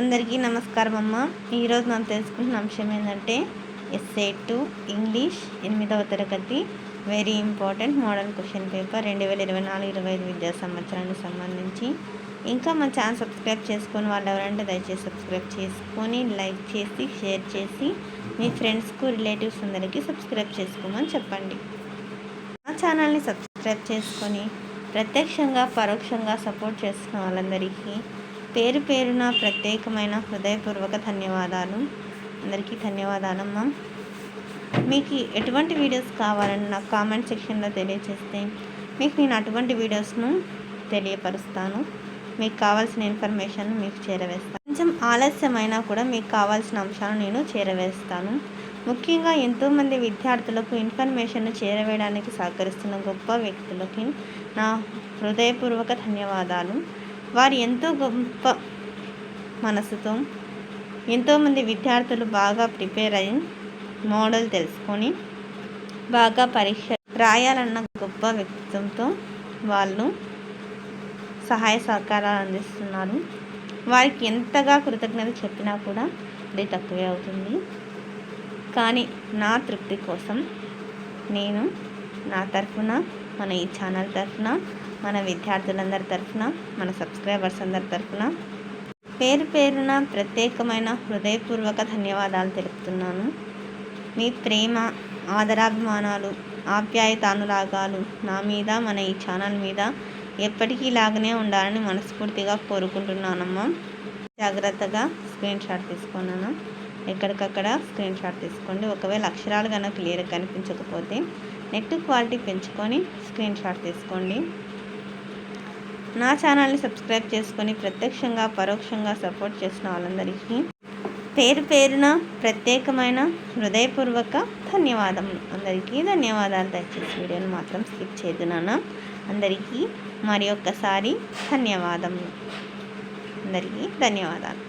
అందరికీ నమస్కారం అమ్మ. ఈరోజు మనం తెలుసుకుంటున్న అంశం ఏంటంటే ఎస్ఏ 2 ఇంగ్లీష్ 8వ తరగతి very important model question paper 2024-25 విద్యా సంవత్సరానికి సంబంధించి. ఇంకా మన ఛానల్ సబ్స్క్రైబ్ చేసుకొని వాళ్ళు ఎవరంటే దయచేసి సబ్స్క్రైబ్ చేసుకొని లైక్ చేసి షేర్ చేసి మీ ఫ్రెండ్స్కు రిలేటివ్స్ అందరికీ సబ్స్క్రైబ్ చేసుకోమని చెప్పండి. మా ఛానల్ని సబ్స్క్రైబ్ చేసుకొని ప్రత్యక్షంగా పరోక్షంగా సపోర్ట్ చేస్తున్న వాళ్ళందరికీ పేరు పేరున ప్రత్యేకమైన హృదయపూర్వక ధన్యవాదాలు. అందరికీ ధన్యవాదాలమ్మా. మీకు ఎటువంటి వీడియోస్ కావాలని నాకు కామెంట్ సెక్షన్లో తెలియజేస్తే మీకు నేను అటువంటి వీడియోస్ను తెలియపరుస్తాను. మీకు కావాల్సిన ఇన్ఫర్మేషన్ మీకు చేరవేస్తాను. కొంచెం ఆలస్యమైనా కూడా మీకు కావాల్సిన అంశాలను నేను చేరవేస్తాను. ముఖ్యంగా ఎంతోమంది విద్యార్థులకు ఇన్ఫర్మేషన్ చేరవేయడానికి సహకరిస్తున్న గొప్ప వ్యక్తులకి నా హృదయపూర్వక ధన్యవాదాలు. వారు ఎంతో గొప్ప మనసుతో ఎంతోమంది విద్యార్థులు బాగా ప్రిపేర్ అయ్యి మోడల్ తెలుసుకొని బాగా పరీక్ష రాయాలన్న గొప్ప వ్యక్తిత్వంతో వాళ్ళు సహాయ సహకారాలు అందిస్తున్నారు. వారికి ఎంతగా కృతజ్ఞత చెప్పినా కూడా అది తక్కువే అవుతుంది. కానీ నా తృప్తి కోసం నేను నా తరఫున మన ఈ ఛానల్ తరఫున మన విద్యార్థులందరి తరఫున మన సబ్స్క్రైబర్స్ అందరి తరఫున పేరు పేరున ప్రత్యేకమైన హృదయపూర్వక ధన్యవాదాలు తెలుపుతున్నాను. మీ ప్రేమ ఆదరాభిమానాలు ఆప్యాయతానురాగాలు నా మీద మన ఈ ఛానల్ మీద ఎప్పటికీ ఇలాగనే ఉండాలని మనస్ఫూర్తిగా కోరుకుంటున్నానమ్మా. జాగ్రత్తగా స్క్రీన్ షాట్ తీసుకున్నాను. ఎక్కడికక్కడ స్క్రీన్ షాట్ తీసుకోండి. ఒకవేళ అక్షరాలు కనుక క్లియర్గా కనిపించకపోతే నెట్ క్వాలిటీ పెంచుకొని స్క్రీన్ షాట్ తీసుకోండి. నా ఛానల్ని సబ్స్క్రైబ్ చేసుకొని ప్రత్యక్షంగా పరోక్షంగా సపోర్ట్ చేసిన వాళ్ళందరికీ పేరు పేరున ప్రత్యేకమైన హృదయపూర్వక ధన్యవాదములు. అందరికీ ధన్యవాదాలు. దయచేసి వీడియోని మాత్రం స్కిప్ చేయదు నాన్న. అందరికీ మరి ఒక్కసారి ధన్యవాదములు. అందరికీ ధన్యవాదాలు.